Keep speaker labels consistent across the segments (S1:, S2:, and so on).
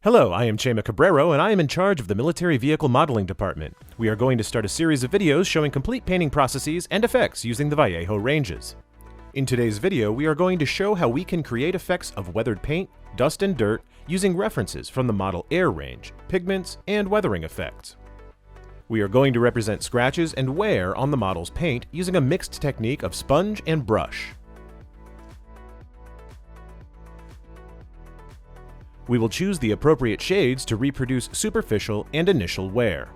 S1: Hello, I am Chema Cabrero, and I am in charge of the Military Vehicle Modeling Department. We are going to start a series of videos showing complete painting processes and effects using the Vallejo ranges. In today's video, we are going to show how we can create effects of weathered paint, dust and dirt using references from the Model Air range, Pigments and Weathering Effects. We are going to represent scratches and wear on the model's paint using a mixed technique of sponge and brush. We will choose the appropriate shades to reproduce superficial and initial wear.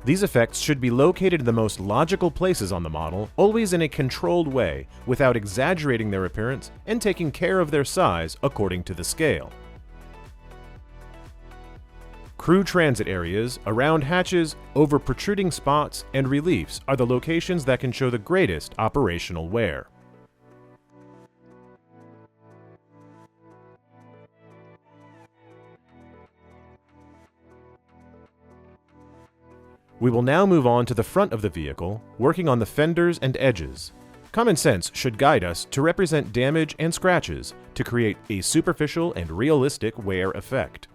S1: These effects should be located in the most logical places on the model, always in a controlled way, without exaggerating their appearance and taking care of their size according to the scale. Crew transit areas, around hatches, over protruding spots, and reliefs are the locations that can show the greatest operational wear. We will now move on to the front of the vehicle, working on the fenders and edges. Common sense should guide us to represent damage and scratches to create a superficial and realistic wear effect.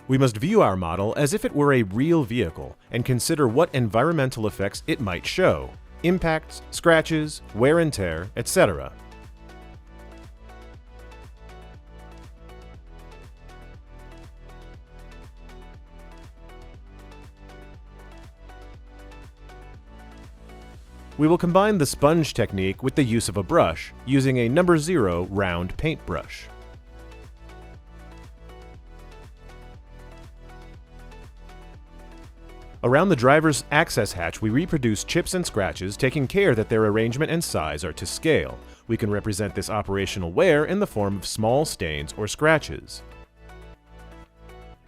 S1: We must view our model as if it were a real vehicle and consider what environmental effects it might show: impacts, scratches, wear and tear, etc. We will combine the sponge technique with the use of a brush, using a No. 0 round paintbrush. Around the driver's access hatch, we reproduce chips and scratches, taking care that their arrangement and size are to scale. We can represent this operational wear in the form of small stains or scratches.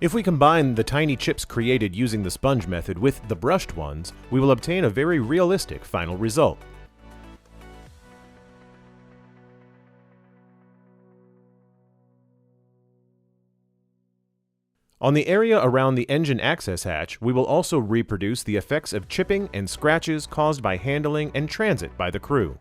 S1: If we combine the tiny chips created using the sponge method with the brushed ones, we will obtain a very realistic final result. On the area around the engine access hatch, we will also reproduce the effects of chipping and scratches caused by handling and transit by the crew.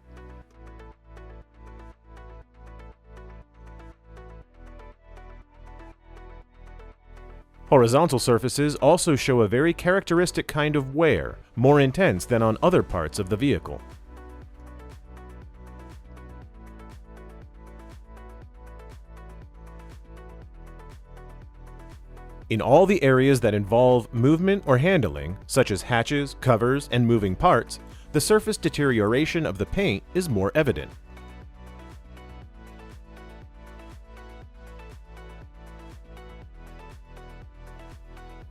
S1: Horizontal surfaces also show a very characteristic kind of wear, more intense than on other parts of the vehicle. In all the areas that involve movement or handling, such as hatches, covers, and moving parts, the surface deterioration of the paint is more evident.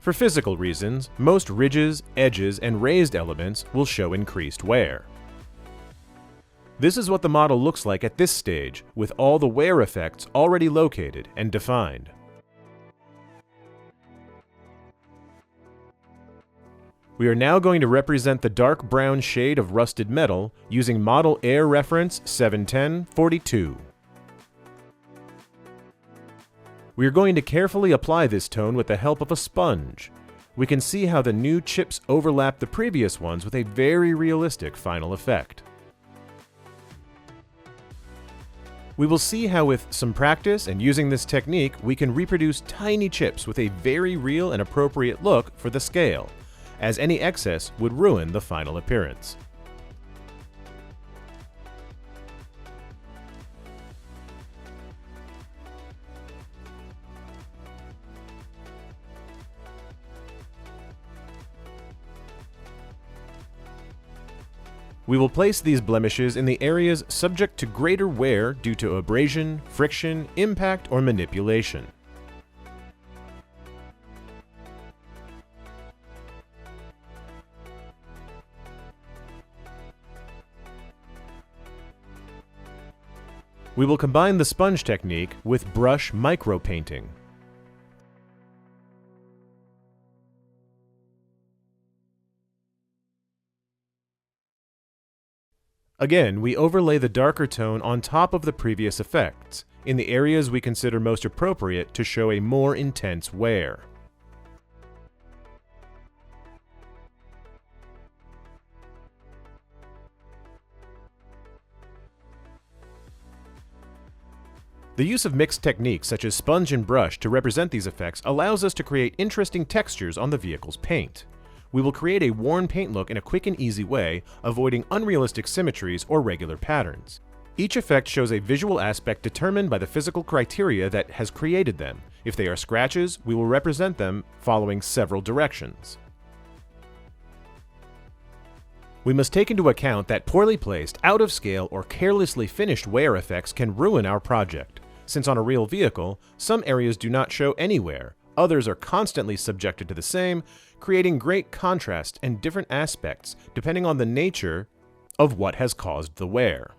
S1: For physical reasons, most ridges, edges, and raised elements will show increased wear. This is what the model looks like at this stage, with all the wear effects already located and defined. We are now going to represent the dark brown shade of rusted metal using Model Air reference 71042. We are going to carefully apply this tone with the help of a sponge. We can see how the new chips overlap the previous ones with a very realistic final effect. We will see how with some practice and using this technique, we can reproduce tiny chips with a very real and appropriate look for the scale, as any excess would ruin the final appearance. We will place these blemishes in the areas subject to greater wear due to abrasion, friction, impact, or manipulation. We will combine the sponge technique with brush micro-painting. Again, we overlay the darker tone on top of the previous effects, in the areas we consider most appropriate to show a more intense wear. The use of mixed techniques such as sponge and brush to represent these effects allows us to create interesting textures on the vehicle's paint. We will create a worn paint look in a quick and easy way, avoiding unrealistic symmetries or regular patterns. Each effect shows a visual aspect determined by the physical criteria that has created them. If they are scratches, we will represent them following several directions. We must take into account that poorly placed, out of scale, or carelessly finished wear effects can ruin our project. Since on a real vehicle, some areas do not show any wear, others are constantly subjected to the same, creating great contrast and different aspects depending on the nature of what has caused the wear.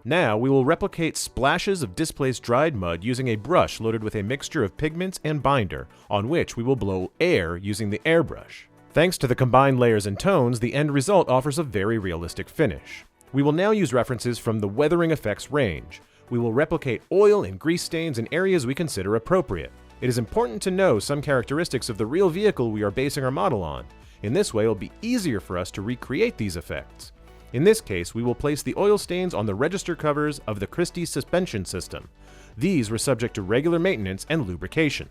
S1: Now we will replicate splashes of displaced dried mud using a brush loaded with a mixture of pigments and binder, on which we will blow air using the airbrush. Thanks to the combined layers and tones, the end result offers a very realistic finish. We will now use references from the Weathering Effects range. We will replicate oil and grease stains in areas we consider appropriate. It is important to know some characteristics of the real vehicle we are basing our model on. In this way, it will be easier for us to recreate these effects. In this case, we will place the oil stains on the register covers of the Christie suspension system. These were subject to regular maintenance and lubrication.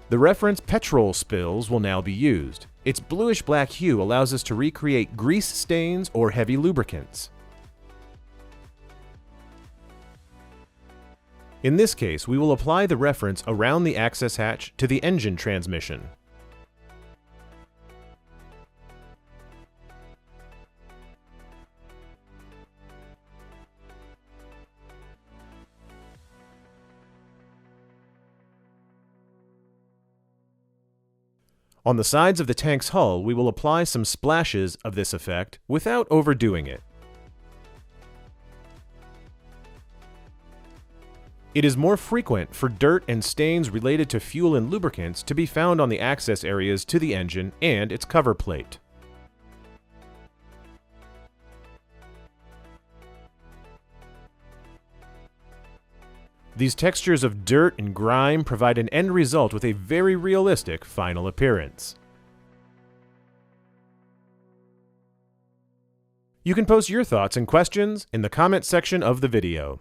S1: The reference petrol spills will now be used. Its bluish-black hue allows us to recreate grease stains or heavy lubricants. In this case, we will apply the reference around the access hatch to the engine transmission. On the sides of the tank's hull, we will apply some splashes of this effect without overdoing it. It is more frequent for dirt and stains related to fuel and lubricants to be found on the access areas to the engine and its cover plate. These textures of dirt and grime provide an end result with a very realistic final appearance. You can post your thoughts and questions in the comment section of the video.